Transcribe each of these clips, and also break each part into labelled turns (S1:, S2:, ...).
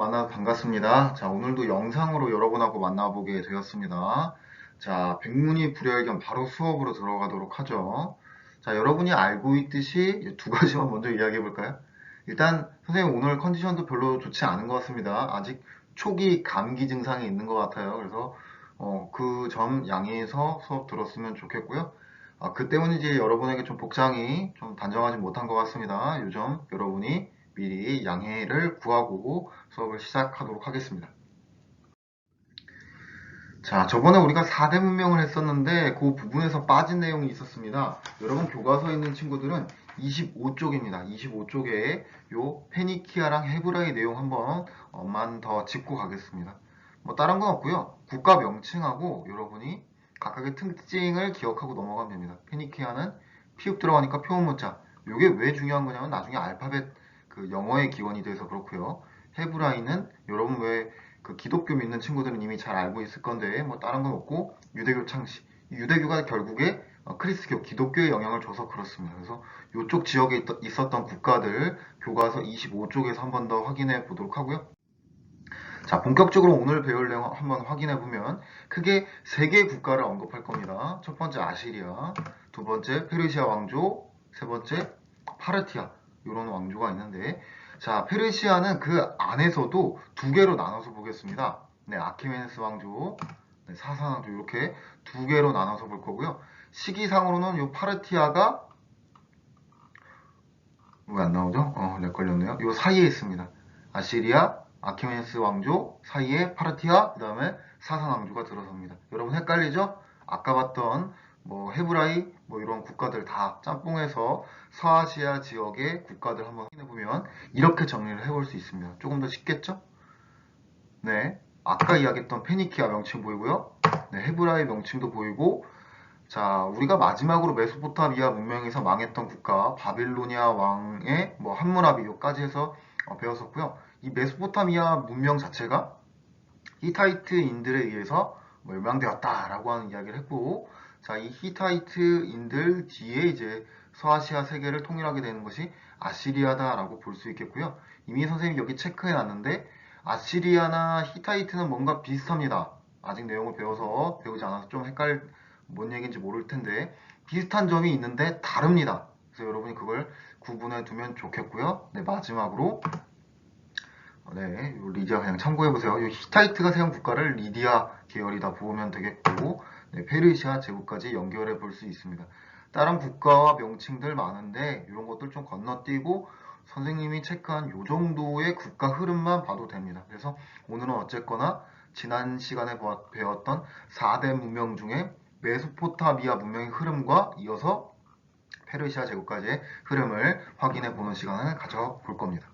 S1: 만나서 반갑습니다. 자, 오늘도 영상으로 여러분하고 만나보게 되었습니다. 자, 백문이 불여일견 바로 수업으로 들어가도록 하죠. 자, 여러분이 알고 있듯이 두 가지만 먼저 이야기해 볼까요? 일단 선생님 오늘 컨디션도 별로 좋지 않은 것 같습니다. 아직 초기 감기 증상이 있는 것 같아요. 그래서 그 점 양해해서 수업 들었으면 좋겠고요. 그 때문인지 여러분에게 좀 복장이 좀 단정하지 못한 것 같습니다. 요점 여러분이 미리 양해를 구하고 수업을 시작하도록 하겠습니다. 자, 저번에 우리가 4대 문명을 했었는데 그 부분에서 빠진 내용이 있었습니다. 여러분 교과서에 있는 친구들은 25쪽입니다. 25쪽에 요 페니키아랑 헤브라이 내용 한번만 더 짚고 가겠습니다. 뭐 다른 건 없고요. 국가 명칭하고 여러분이 각각의 특징을 기억하고 넘어가면 됩니다. 페니키아는 피읍 들어가니까 표음문자. 요게 왜 중요한 거냐면 나중에 알파벳 그 영어의 기원이 돼서 그렇고요. 헤브라이는 여러분 왜 그 기독교 믿는 친구들은 이미 잘 알고 있을 건데 뭐 다른 건 없고 유대교 창시. 유대교가 결국에 크리스교, 기독교의 영향을 줘서 그렇습니다. 그래서 이쪽 지역에 있었던 국가들 교과서 25쪽에서 한 번 더 확인해 보도록 하고요. 자, 본격적으로 오늘 배울 내용 한번 확인해 보면 크게 세 개의 국가를 언급할 겁니다. 첫 번째 아시리아, 두 번째 페르시아 왕조, 세 번째 파르티아 이런 왕조가 있는데 자, 페르시아는 그 안에서도 두 개로 나눠서 보겠습니다. 네, 아케메네스 왕조, 네, 사산 왕조 이렇게 두 개로 나눠서 볼 거고요. 시기상으로는 이 파르티아가 왜 안 나오죠? 렉 걸렸네요. 이 사이에 있습니다. 아시리아, 아케메네스 왕조 사이에 파르티아, 그 다음에 사산 왕조가 들어섭니다. 여러분 헷갈리죠? 아까 봤던 뭐 헤브라이 뭐 이런 국가들 다 짬뽕해서 서아시아 지역의 국가들 한번 확인해 보면 이렇게 정리를 해볼 수 있습니다. 조금 더 쉽겠죠? 네, 아까 이야기했던 페니키아 명칭 보이고요. 네, 헤브라이 명칭도 보이고 자, 우리가 마지막으로 메소포타미아 문명에서 망했던 국가 바빌로니아 왕의 뭐 함무라비요까지 해서 배웠었고요. 이 메소포타미아 문명 자체가 히타이트인들에 의해서 멸망되었다라고 하는 이야기를 했고, 자, 이 히타이트인들 뒤에 이제 서아시아 세계를 통일하게 되는 것이 아시리아다라고 볼 수 있겠고요. 이미 선생님이 여기 체크해 놨는데 아시리아나 히타이트는 뭔가 비슷합니다. 아직 내용을 배우지 않아서 좀 뭔 얘기인지 모를 텐데 비슷한 점이 있는데 다릅니다. 그래서 여러분이 그걸 구분해 두면 좋겠고요. 네, 마지막으로 네, 요 리디아 그냥 참고해보세요. 이 히타이트가 세운 국가를 리디아 계열이다 보면 되겠고, 네, 페르시아 제국까지 연결해 볼 수 있습니다. 다른 국가와 명칭들 많은데 이런 것들 좀 건너뛰고 선생님이 체크한 요 정도의 국가 흐름만 봐도 됩니다. 그래서 오늘은 어쨌거나 지난 시간에 배웠던 4대 문명 중에 메소포타미아 문명의 흐름과 이어서 페르시아 제국까지의 흐름을 확인해 보는 시간을 가져볼 겁니다.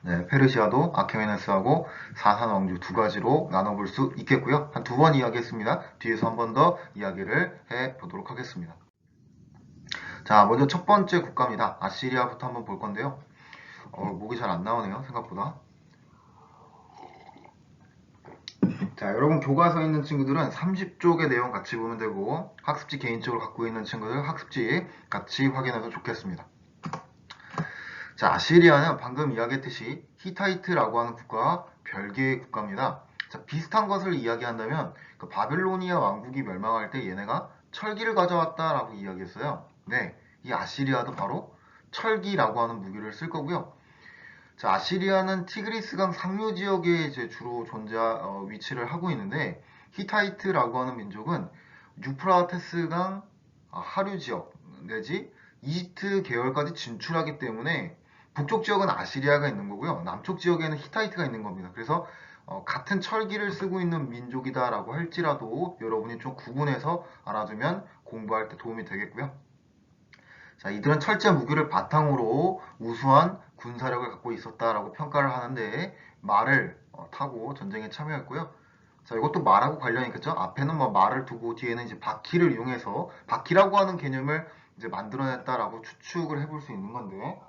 S1: 네, 페르시아도 아케메네스하고 사산 왕조 두 가지로 나눠볼 수 있겠고요. 한 두 번 이야기했습니다. 뒤에서 한 번 더 이야기를 해 보도록 하겠습니다. 자, 먼저 첫 번째 국가입니다. 아시리아부터 한번 볼 건데요. 목이 잘 안 나오네요, 생각보다. 자, 여러분 교과서에 있는 친구들은 30쪽의 내용 같이 보면 되고 학습지 개인적으로 갖고 있는 친구들 학습지 같이 확인해도 좋겠습니다. 자, 아시리아는 방금 이야기했듯이 히타이트라고 하는 국가와 별개의 국가입니다. 자, 비슷한 것을 이야기한다면 그 바빌로니아 왕국이 멸망할 때 얘네가 철기를 가져왔다라고 이야기했어요. 네, 이 아시리아도 바로 철기라고 하는 무기를 쓸 거고요. 자, 아시리아는 티그리스강 상류 지역에 이제 주로 위치를 하고 있는데 히타이트라고 하는 민족은 유프라테스강 하류 지역 내지 이집트 계열까지 진출하기 때문에 북쪽 지역은 아시리아가 있는 거고요. 남쪽 지역에는 히타이트가 있는 겁니다. 그래서 같은 철기를 쓰고 있는 민족이다라고 할지라도 여러분이 좀 구분해서 알아두면 공부할 때 도움이 되겠고요. 자, 이들은 철제 무기를 바탕으로 우수한 군사력을 갖고 있었다라고 평가를 하는데 말을 타고 전쟁에 참여했고요. 자, 이것도 말하고 관련이 있겠죠? 앞에는 뭐 말을 두고 뒤에는 이제 바퀴를 이용해서 바퀴라고 하는 개념을 이제 만들어냈다라고 추측을 해볼 수 있는 건데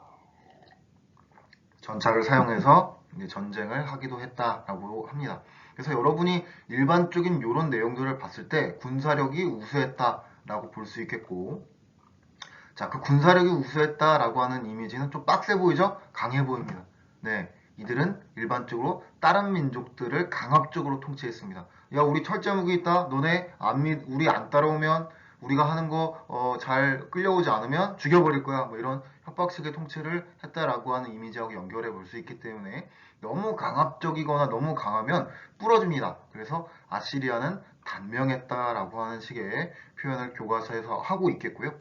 S1: 전차를 사용해서 이제 전쟁을 하기도 했다라고 합니다. 그래서 여러분이 일반적인 이런 내용들을 봤을 때 군사력이 우수했다라고 볼 수 있겠고 자, 그 군사력이 우수했다라고 하는 이미지는 좀 빡세 보이죠? 강해 보입니다. 네, 이들은 일반적으로 다른 민족들을 강압적으로 통치했습니다. 야, 우리 철제무기 있다. 너네 우리 안 따라오면 우리가 하는 거 잘 끌려오지 않으면 죽여버릴 거야. 뭐 이런 협박식의 통치를 했다라고 하는 이미지하고 연결해 볼 수 있기 때문에 너무 강압적이거나 너무 강하면 부러집니다. 그래서 아시리아는 단명했다라고 하는 식의 표현을 교과서에서 하고 있겠고요.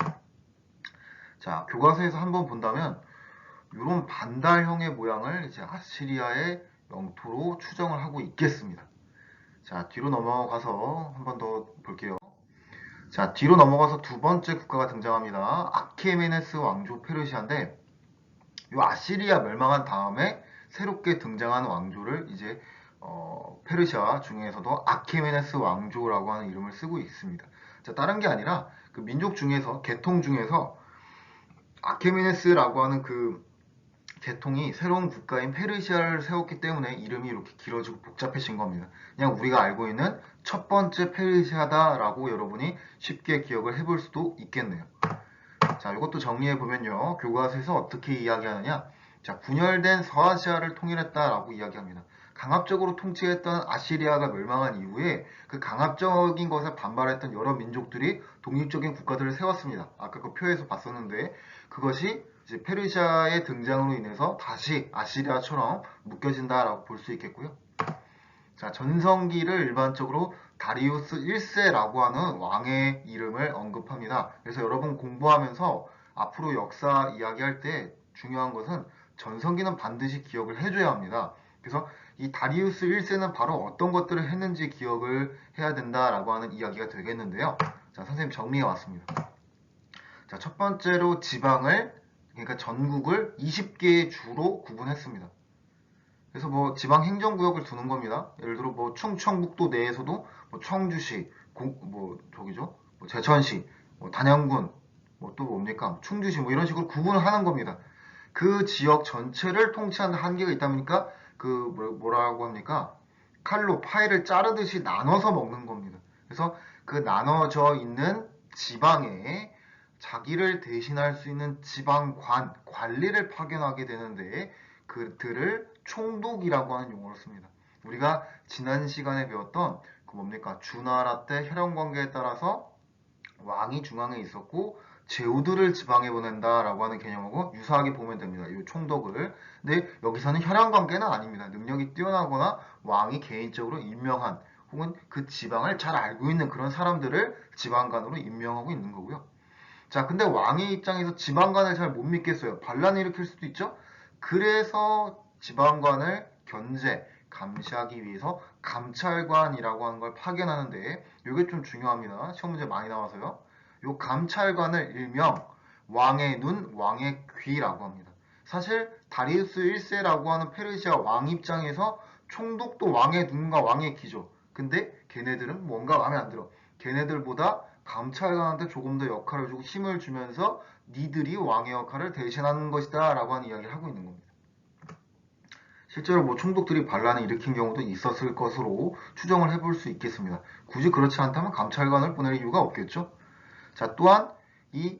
S1: 자, 교과서에서 한번 본다면 이런 반달형의 모양을 이제 아시리아의 영토로 추정을 하고 있겠습니다. 자, 뒤로 넘어가서 한번 더 볼게요. 자, 뒤로 넘어가서 두 번째 국가가 등장합니다. 아케메네스 왕조 페르시아인데 이 아시리아 멸망한 다음에 새롭게 등장한 왕조를 이제 페르시아 중에서도 아케메네스 왕조라고 하는 이름을 쓰고 있습니다. 자, 다른 게 아니라 그 민족 중에서 계통 중에서 아케메네스라고 하는 그 계통이 새로운 국가인 페르시아를 세웠기 때문에 이름이 이렇게 길어지고 복잡해진 겁니다. 그냥 우리가 알고 있는 첫 번째 페르시아다라고 여러분이 쉽게 기억을 해볼 수도 있겠네요. 자, 이것도 정리해보면요. 교과서에서 어떻게 이야기하느냐. 자, 분열된 서아시아를 통일했다라고 이야기합니다. 강압적으로 통치했던 아시리아가 멸망한 이후에 그 강압적인 것에 반발했던 여러 민족들이 독립적인 국가들을 세웠습니다. 아까 그 표에서 봤었는데 그것이 이제 페르시아의 등장으로 인해서 다시 아시리아처럼 묶여진다라고 볼 수 있겠고요. 자, 전성기를 일반적으로 다리우스 1세라고 하는 왕의 이름을 언급합니다. 그래서 여러분 공부하면서 앞으로 역사 이야기할 때 중요한 것은 전성기는 반드시 기억을 해줘야 합니다. 그래서 이 다리우스 1세는 바로 어떤 것들을 했는지 기억을 해야 된다라고 하는 이야기가 되겠는데요. 자, 선생님 정리해 왔습니다. 자, 첫 번째로 그러니까 전국을 20개의 주로 구분했습니다. 그래서 뭐 지방 행정구역을 두는 겁니다. 예를 들어 뭐 충청북도 내에서도 뭐 청주시, 뭐 제천시, 뭐 단양군, 뭐 또 뭡니까? 충주시 뭐 이런 식으로 구분을 하는 겁니다. 그 지역 전체를 통치하는 한계가 있다 보니까 그 뭐라고 합니까? 칼로 파이를 자르듯이 나눠서 먹는 겁니다. 그래서 그 나눠져 있는 지방에 자기를 대신할 수 있는 관리를 파견하게 되는데 그들을 총독이라고 하는 용어를 씁니다. 우리가 지난 시간에 배웠던 그 뭡니까? 주나라 때 혈연 관계에 따라서 왕이 중앙에 있었고 제후들을 지방에 보낸다라고 하는 개념하고 유사하게 보면 됩니다. 이 총독을. 근데 여기서는 혈연 관계는 아닙니다. 능력이 뛰어나거나 왕이 개인적으로 임명한 혹은 그 지방을 잘 알고 있는 그런 사람들을 지방관으로 임명하고 있는 거고요. 자, 근데 왕의 입장에서 지방관을 잘 못 믿겠어요. 반란을 일으킬 수도 있죠. 그래서 지방관을 감시하기 위해서 감찰관이라고 하는 걸 파견하는데 이게 좀 중요합니다. 시험 문제 많이 나와서요. 이 감찰관을 일명 왕의 눈, 왕의 귀라고 합니다. 사실 다리우스 1세라고 하는 페르시아 왕 입장에서 총독도 왕의 눈과 왕의 귀죠. 근데 걔네들은 뭔가 마음에 안 들어. 걔네들보다 감찰관한테 조금 더 역할을 주고 힘을 주면서 니들이 왕의 역할을 대신하는 것이다 라고 하는 이야기를 하고 있는 겁니다. 실제로 뭐 총독들이 반란을 일으킨 경우도 있었을 것으로 추정을 해볼 수 있겠습니다. 굳이 그렇지 않다면 감찰관을 보낼 이유가 없겠죠. 자, 또한 이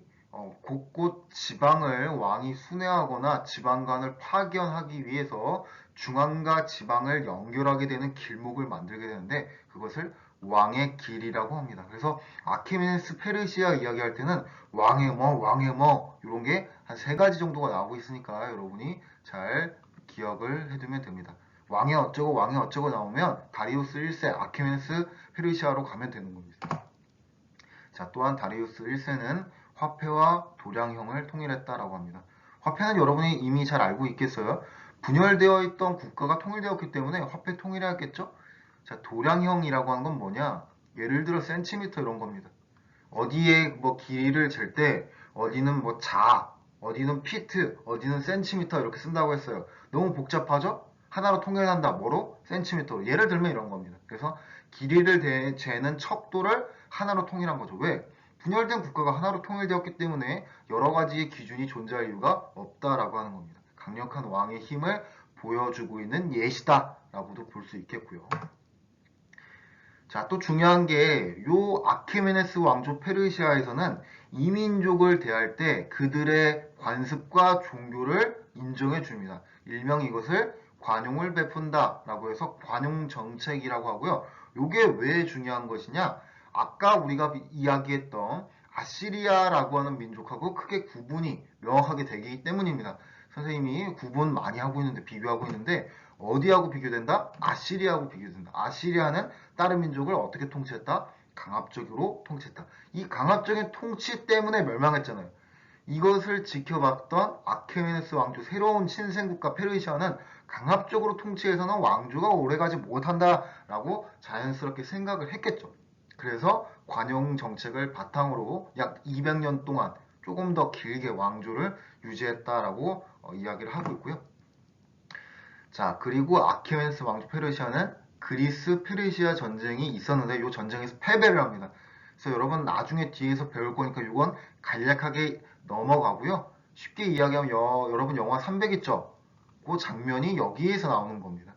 S1: 곳곳 지방을 왕이 순회하거나 지방관을 파견하기 위해서 중앙과 지방을 연결하게 되는 길목을 만들게 되는데 그것을 왕의 길이라고 합니다. 그래서 아케메네스 페르시아 이야기할 때는 왕의 뭐 이런 게 한 3가지 정도가 나오고 있으니까 여러분이 잘 기억을 해두면 됩니다. 왕의 어쩌고 나오면 다리우스 1세 아케메네스 페르시아로 가면 되는 겁니다. 자, 또한 다리우스 1세는 화폐와 도량형을 통일했다라고 합니다. 화폐는 여러분이 이미 잘 알고 있겠어요. 분열되어 있던 국가가 통일되었기 때문에 화폐 통일해야겠죠? 자, 도량형이라고 하는 건 뭐냐? 예를 들어 센티미터 이런 겁니다. 어디에 뭐 길이를 잴 때 어디는 뭐 어디는 피트, 어디는 센티미터 이렇게 쓴다고 했어요. 너무 복잡하죠? 하나로 통일한다. 뭐로? 센티미터로. 예를 들면 이런 겁니다. 그래서 길이를 재는 척도를 하나로 통일한 거죠. 왜? 분열된 국가가 하나로 통일되었기 때문에 여러 가지의 기준이 존재할 이유가 없다라고 하는 겁니다. 강력한 왕의 힘을 보여주고 있는 예시다라고도 볼 수 있겠고요. 자, 또 중요한 게 요 아케메네스 왕조 페르시아에서는 이민족을 대할 때 그들의 관습과 종교를 인정해 줍니다. 일명 이것을 관용을 베푼다라고 해서 관용 정책이라고 하고요. 이게 왜 중요한 것이냐? 아까 우리가 이야기했던 아시리아라고 하는 민족하고 크게 구분이 명확하게 되기 때문입니다. 선생님이 구분 많이 하고 있는데 비교하고 있는데 어디하고 비교된다? 아시리아하고 비교된다. 아시리아는 다른 민족을 어떻게 통치했다? 강압적으로 통치했다. 이 강압적인 통치 때문에 멸망했잖아요. 이것을 지켜봤던 아케메네스 왕조 새로운 신생국가 페르시아는 강압적으로 통치해서는 왕조가 오래가지 못한다라고 자연스럽게 생각을 했겠죠. 그래서 관용 정책을 바탕으로 약 200년 동안 조금 더 길게 왕조를 유지했다라고 이야기를 하고 있고요. 자, 그리고 아케메네스 왕조 페르시아는 그리스 페르시아 전쟁이 있었는데 이 전쟁에서 패배를 합니다. 그래서 여러분 나중에 뒤에서 배울 거니까 이건 간략하게 넘어가고요. 쉽게 이야기하면 여러분 영화 300 있죠? 그 장면이 여기에서 나오는 겁니다.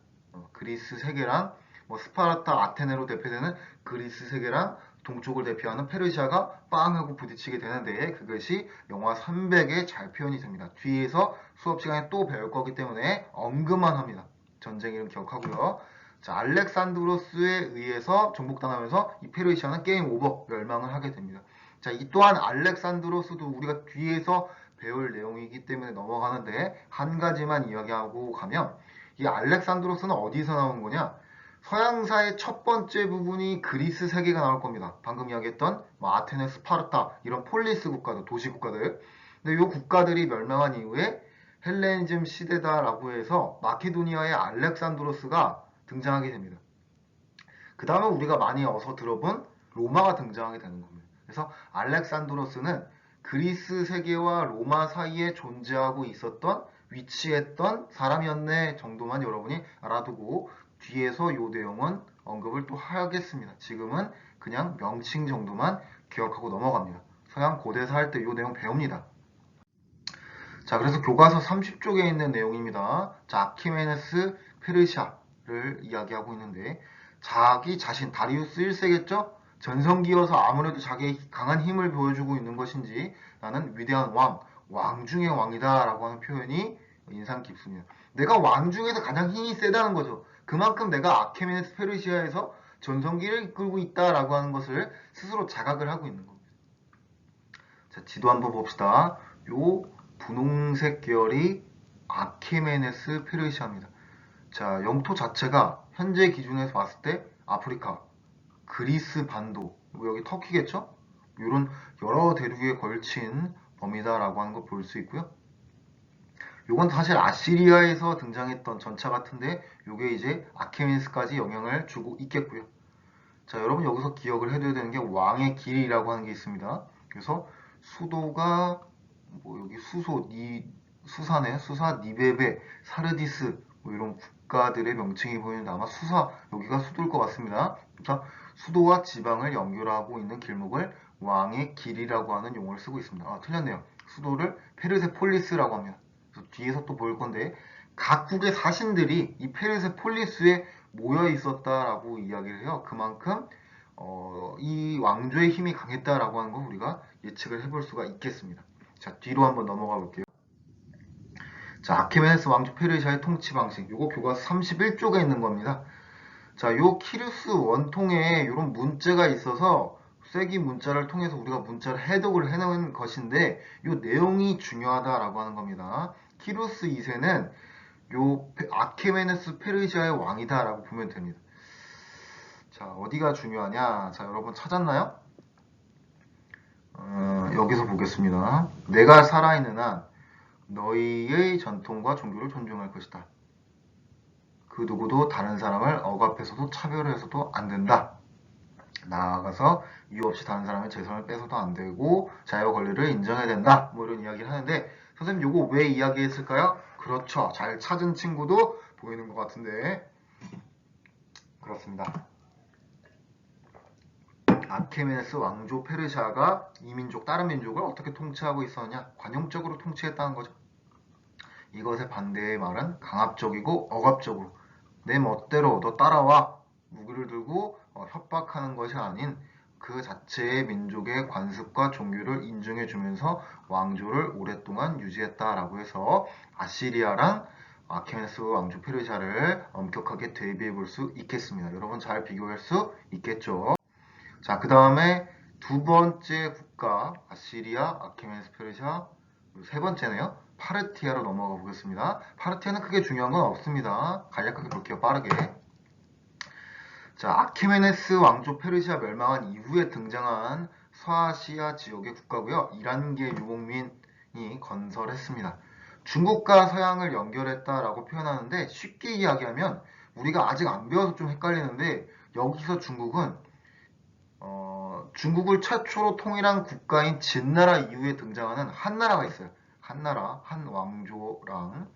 S1: 그리스 세계랑 스파르타 아테네로 대표되는 그리스 세계랑 동쪽을 대표하는 페르시아가 빵 하고 부딪히게 되는데 그것이 영화 300에 잘 표현이 됩니다. 뒤에서 수업 시간에 또 배울 거기 때문에 언급만 합니다. 전쟁 이름 기억하고요. 자, 알렉산드로스에 의해서 정복당하면서 이 페르시아는 게임 오버, 멸망을 하게 됩니다. 자, 이 또한 알렉산드로스도 우리가 뒤에서 배울 내용이기 때문에 넘어가는데 한 가지만 이야기하고 가면 이 알렉산드로스는 어디서 나온 거냐? 서양사의 첫 번째 부분이 그리스 세계가 나올 겁니다. 방금 이야기했던 아테네, 스파르타 이런 폴리스 국가들, 도시 국가들. 근데 이 국가들이 멸망한 이후에 헬레니즘 시대다라고 해서 마케도니아의 알렉산드로스가 등장하게 됩니다. 그 다음에 우리가 많이 어서 들어본 로마가 등장하게 되는 겁니다. 그래서 알렉산드로스는 그리스 세계와 로마 사이에 존재하고 있었던 위치했던 사람이었네 정도만 여러분이 알아두고 뒤에서 이 내용은 언급을 또 하겠습니다. 지금은 그냥 명칭 정도만 기억하고 넘어갑니다. 서양 고대사 할 때 이 내용 배웁니다. 자, 그래서 교과서 30쪽에 있는 내용입니다. 자, 아키메네스 페르시아를 이야기하고 있는데 자기 자신, 다리우스 1세겠죠? 전성기여서 아무래도 자기의 강한 힘을 보여주고 있는 것인지 나는 위대한 왕 중의 왕이다 라고 하는 표현이 인상 깊습니다. 내가 왕 중에서 가장 힘이 세다는 거죠. 그만큼 내가 아케메네스 페르시아에서 전성기를 이끌고 있다라고 하는 것을 스스로 자각을 하고 있는 겁니다. 자, 지도 한번 봅시다. 요 분홍색 계열이 아케메네스 페르시아입니다. 자, 영토 자체가 현재 기준에서 봤을 때 아프리카, 그리스 반도, 여기 터키겠죠? 이런 여러 대륙에 걸친 범위다라고 하는 걸 볼 수 있고요. 요건 사실 아시리아에서 등장했던 전차 같은데 요게 이제 아케메네스까지 영향을 주고 있겠고요. 자, 여러분 여기서 기억을 해둬야 되는 게 왕의 길이라고 하는 게 있습니다. 그래서 수도가 여기 수사네, 수사, 니베베, 사르디스 이런 국가들의 명칭이 보이는데 아마 여기가 수도일 것 같습니다. 자, 수도와 지방을 연결하고 있는 길목을 왕의 길이라고 하는 용어를 쓰고 있습니다. 아, 틀렸네요. 수도를 페르세폴리스라고 합니다. 그래서 뒤에서 또 보일 건데 각국의 사신들이 이 페르세폴리스에 모여 있었다라고 이야기를 해요. 그만큼 이 왕조의 힘이 강했다라고 하는 걸 우리가 예측을 해볼 수가 있겠습니다. 자, 뒤로 한번 넘어가 볼게요. 자, 아케메네스 왕조 페르시아의 통치 방식. 요거 교과서 31쪽에 있는 겁니다. 자, 요 키루스 원통에 이런 문자가 있어서 쐐기 문자를 통해서 우리가 문자를 해독을 해놓은 것인데 요 내용이 중요하다라고 하는 겁니다. 키루스 2세는 요 아케메네스 페르시아의 왕이다라고 보면 됩니다. 자, 어디가 중요하냐? 자, 여러분 찾았나요? 여기서 보겠습니다. 내가 살아있는 한 너희의 전통과 종교를 존중할 것이다. 그 누구도 다른 사람을 억압해서도 차별해서도 안 된다. 나아가서 이유 없이 다른 사람의 재산을 빼서도 안 되고 자유 권리를 인정해야 된다. 뭐 이런 이야기를 하는데 선생님 요거 왜 이야기했을까요? 그렇죠. 잘 찾은 친구도 보이는 것 같은데 그렇습니다. 아케메네스 왕조 페르시아가 이 민족 다른 민족을 어떻게 통치하고 있었냐? 관용적으로 통치했다는 거죠. 이것의 반대의 말은 강압적이고 억압적으로 내 멋대로 너 따라와 무기를 들고 협박하는 것이 아닌 그 자체의 민족의 관습과 종교를 인정해주면서 왕조를 오랫동안 유지했다라고 해서 아시리아랑 아케메네스 왕조 페르시아를 엄격하게 대비해 볼 수 있겠습니다. 여러분 잘 비교할 수 있겠죠? 자, 그 다음에 두 번째 국가 아시리아, 아케메네스 페르시아, 세 번째네요. 파르티아로 넘어가 보겠습니다. 파르티아는 크게 중요한 건 없습니다. 간략하게 볼게요. 빠르게. 자, 아케메네스 왕조 페르시아 멸망한 이후에 등장한 서아시아 지역의 국가고요. 이란계 유목민이 건설했습니다. 중국과 서양을 연결했다라고 표현하는데 쉽게 이야기하면 우리가 아직 안 배워서 좀 헷갈리는데 여기서 중국은 중국을 최초로 통일한 국가인 진나라 이후에 등장하는 한나라가 있어요. 한나라, 한왕조랑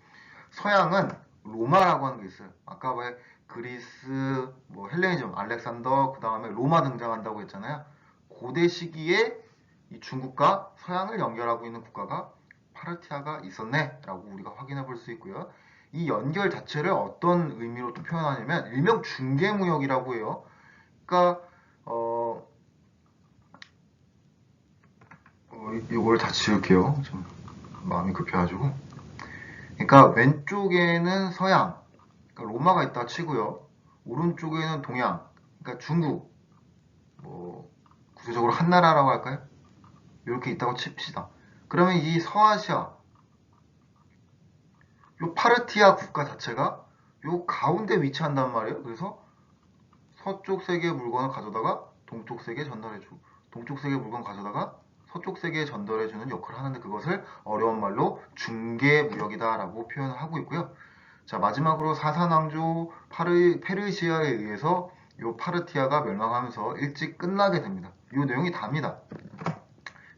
S1: 서양은 로마라고 하는 게 있어요. 아까 왜 그리스, 뭐 헬레니즘, 알렉산더, 그 다음에 로마 등장한다고 했잖아요. 고대 시기에 이 중국과 서양을 연결하고 있는 국가가 파르티아가 있었네라고 우리가 확인해 볼 수 있고요. 이 연결 자체를 어떤 의미로 또 표현하냐면 일명 중개무역이라고 해요. 그러니까 이걸 다 지울게요. 좀 마음이 급해가지고. 그러니까 왼쪽에는 서양, 그러니까 로마가 있다 치고요. 오른쪽에는 동양, 그러니까 중국, 뭐 구체적으로 한나라라고 할까요? 이렇게 있다고 칩시다. 그러면 이 서아시아, 요 파르티아 국가 자체가 요 가운데 위치한단 말이에요. 그래서 서쪽 세계의 물건을 가져다가 동쪽 세계에 전달해주고, 동쪽 세계의 물건 가져다가 서쪽 세계에 전달해주는 역할을 하는데 그것을 어려운 말로 중개무역이다라고 표현을 하고 있고요. 자, 마지막으로 사산왕조 페르시아에 의해서 요 파르티아가 멸망하면서 일찍 끝나게 됩니다. 요 내용이 답니다.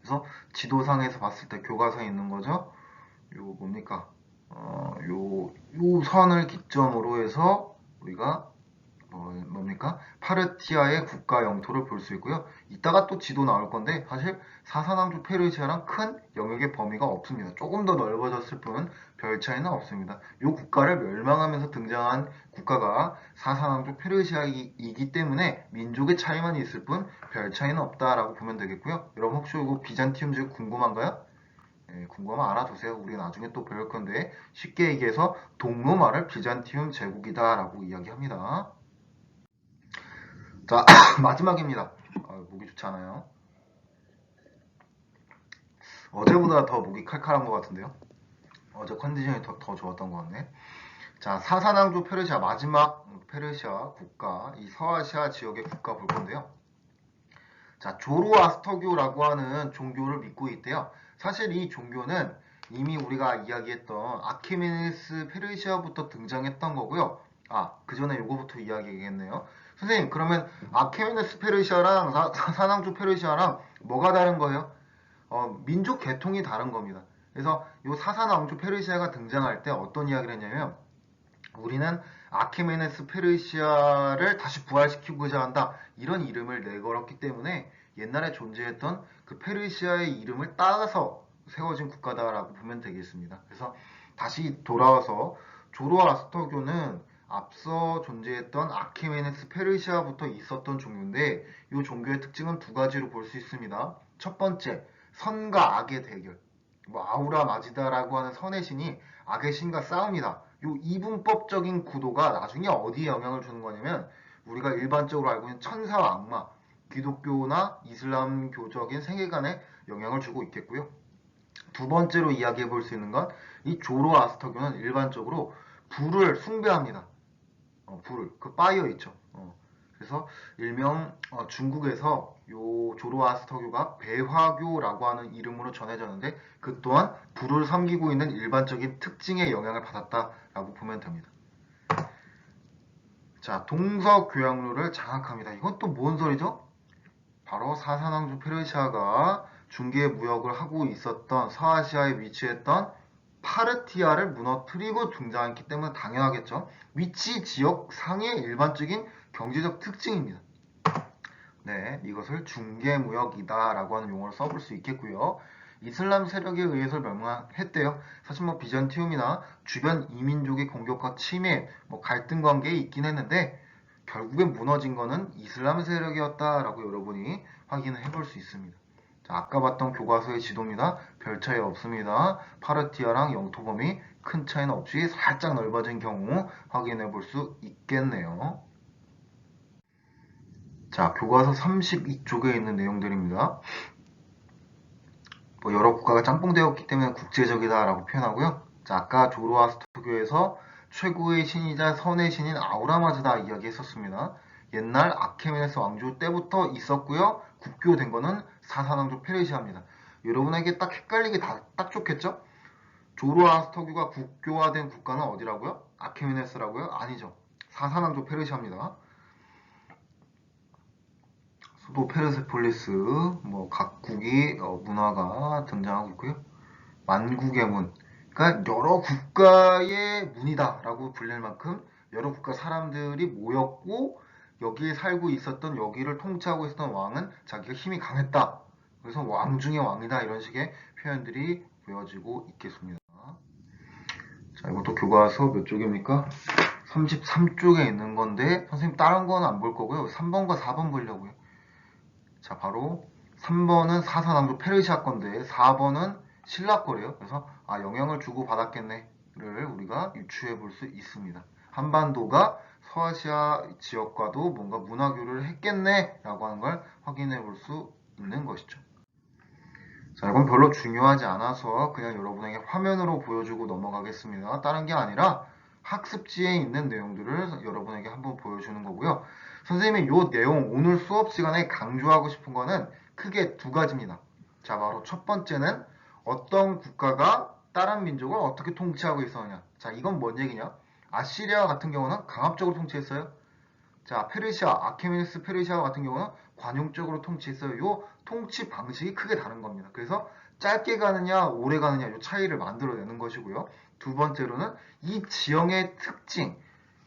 S1: 그래서 지도상에서 봤을 때 교과서에 있는 거죠. 요 뭡니까? 요 선을 기점으로 해서 우리가 뭡니까? 파르티아의 국가 영토를 볼 수 있고요. 이따가 또 지도 나올 건데 사실 사산왕조 페르시아랑 큰 영역의 범위가 없습니다. 조금 더 넓어졌을 뿐 별 차이는 없습니다. 이 국가를 멸망하면서 등장한 국가가 사산왕조 페르시아이기 때문에 민족의 차이만 있을 뿐 별 차이는 없다라고 보면 되겠고요. 여러분 혹시 이거 비잔티움제 궁금한가요? 네, 궁금하면 알아두세요. 우리 나중에 또 배울 건데 쉽게 얘기해서 동로마를 비잔티움 제국이다라고 이야기합니다. 자, 마지막입니다. 목이 좋지 않아요. 어제보다 더 목이 칼칼한 것 같은데요. 어제 컨디션이 더 좋았던 것 같네. 자, 사산왕조 페르시아 마지막 페르시아 국가, 이 서아시아 지역의 국가 볼 건데요. 자, 조로아스터교라고 하는 종교를 믿고 있대요. 사실 이 종교는 이미 우리가 이야기했던 아키메네스 페르시아부터 등장했던 거고요. 그 전에 요거부터 이야기했겠네요. 선생님, 그러면 아키메네스 페르시아랑 사상조 페르시아랑 뭐가 다른 거예요? 민족 계통이 다른 겁니다. 그래서 요 사산왕조 페르시아가 등장할 때 어떤 이야기를 했냐면 우리는 아키메네스 페르시아를 다시 부활시키고자 한다. 이런 이름을 내걸었기 때문에 옛날에 존재했던 그 페르시아의 이름을 따서 세워진 국가다라고 보면 되겠습니다. 그래서 다시 돌아와서 조로아스터교는 앞서 존재했던 아키메네스 페르시아부터 있었던 종교인데 이 종교의 특징은 두 가지로 볼 수 있습니다. 첫 번째, 선과 악의 대결. 아우라 마지다라고 하는 선의 신이 악의 신과 싸웁니다. 요 이분법적인 구도가 나중에 어디에 영향을 주는 거냐면 우리가 일반적으로 알고 있는 천사와 악마, 기독교나 이슬람교적인 세계관에 영향을 주고 있겠고요. 두 번째로 이야기해 볼 수 있는 건 이 조로아스터교는 일반적으로 불을 숭배합니다. 불을, 그 파이어 있죠. 그래서 일명 중국에서 요 조로아스터교가 배화교라고 하는 이름으로 전해졌는데 그 또한 불을 섬기고 있는 일반적인 특징의 영향을 받았다라고 보면 됩니다. 자, 동서교양로를 장악합니다. 이건 또 뭔 소리죠? 바로 사산왕조 페르시아가 중개 무역을 하고 있었던 서아시아에 위치했던 파르티아를 무너뜨리고 등장했기 때문에 당연하겠죠. 위치 지역 상의 일반적인 경제적 특징입니다. 네, 이것을 중개무역이다라고 하는 용어를 써볼 수 있겠고요. 이슬람 세력에 의해서 멸망했대요. 사실 뭐 비잔티움이나 주변 이민족의 공격과 침해, 뭐 갈등 관계에 있긴 했는데 결국엔 무너진 거는 이슬람 세력이었다라고 여러분이 확인을 해볼 수 있습니다. 자, 아까 봤던 교과서의 지도입니다. 별 차이 없습니다. 파르티아랑 영토 범위 큰 차이는 없이 살짝 넓어진 경우 확인해 볼 수 있겠네요. 자, 교과서 32쪽에 있는 내용들입니다. 뭐 여러 국가가 짬뽕되었기 때문에 국제적이다라고 표현하고요. 자, 아까 조로아스터교에서 최고의 신이자 선의 신인 아우라마즈다 이야기했었습니다. 옛날 아케메네스 왕조 때부터 있었고요. 국교된 거는 사사왕조 페르시아입니다. 여러분에게 딱 헷갈리게 딱 좋겠죠? 조로아스터교가 국교화된 국가는 어디라고요? 아케메네스라고요? 아니죠. 사사왕조 페르시아입니다. 수도 페르세폴리스, 뭐 각국이 문화가 등장하고 있고요. 만국의 문, 그러니까 여러 국가의 문이다라고 불릴 만큼 여러 국가 사람들이 모였고 여기에 살고 있었던 여기를 통치하고 있었던 왕은 자기가 힘이 강했다. 그래서 왕 중의 왕이다 이런 식의 표현들이 보여지고 있겠습니다. 자, 이것도 교과서 몇 쪽입니까? 33쪽에 있는 건데 선생님 다른 건 안 볼 거고요. 3번과 4번 보려고요. 자, 바로 3번은 사사남조 페르시아 건데 4번은 신라 거래요. 그래서 영향을 주고 받았겠네를 우리가 유추해 볼 수 있습니다. 한반도가 서아시아 지역과도 뭔가 문화교류를 했겠네라고 하는 걸 확인해 볼 수 있는 것이죠. 자, 이건 별로 중요하지 않아서 그냥 여러분에게 화면으로 보여주고 넘어가겠습니다. 다른 게 아니라 학습지에 있는 내용들을 여러분에게 한번 보여주는 거고요. 선생님이 이 내용 오늘 수업 시간에 강조하고 싶은 거는 크게 두 가지입니다. 자, 바로 첫 번째는 어떤 국가가 다른 민족을 어떻게 통치하고 있었느냐. 자, 이건 뭔 얘기냐? 아시리아 같은 경우는 강압적으로 통치했어요. 자, 페르시아, 아케메네스 페르시아 같은 경우는 관용적으로 통치했어요. 요 통치 방식이 크게 다른 겁니다. 그래서 짧게 가느냐, 오래 가느냐 요 차이를 만들어내는 것이고요. 두 번째로는 이 지형의 특징,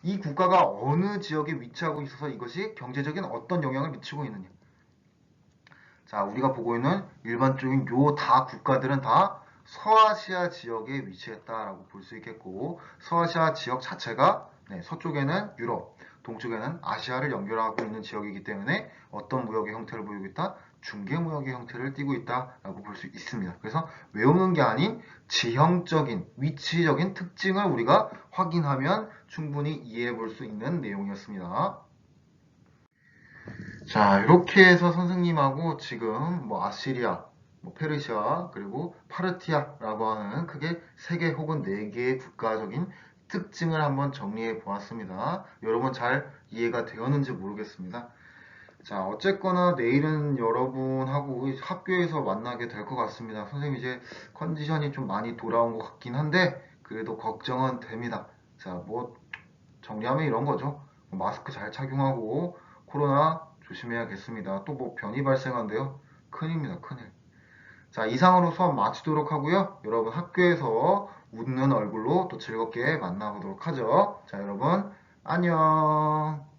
S1: 이 국가가 어느 지역에 위치하고 있어서 이것이 경제적인 어떤 영향을 미치고 있느냐. 자, 우리가 보고 있는 일반적인 요 다 국가들은 다 서아시아 지역에 위치했다라고 볼 수 있겠고, 서아시아 지역 자체가 서쪽에는 유럽, 동쪽에는 아시아를 연결하고 있는 지역이기 때문에 어떤 무역의 형태를 보이고 있다? 중개무역의 형태를 띠고 있다라고 볼 수 있습니다. 그래서 외우는 게 아닌 지형적인, 위치적인 특징을 우리가 확인하면 충분히 이해해 볼 수 있는 내용이었습니다. 자, 이렇게 해서 선생님하고 지금 뭐 아시리아, 뭐 페르시아, 그리고 파르티아라고 하는 크게 3개 혹은 4개의 국가적인 특징을 한번 정리해 보았습니다. 여러분 잘 이해가 되었는지 모르겠습니다. 자, 어쨌거나 내일은 여러분하고 학교에서 만나게 될 것 같습니다. 선생님 이제 컨디션이 좀 많이 돌아온 것 같긴 한데 그래도 걱정은 됩니다. 자, 뭐 정리하면 이런 거죠. 마스크 잘 착용하고 코로나 조심해야겠습니다. 또 뭐 변이 발생한대요. 큰일입니다, 큰일. 자, 이상으로 수업 마치도록 하고요. 여러분 학교에서 웃는 얼굴로 또 즐겁게 만나보도록 하죠. 자, 여러분 안녕.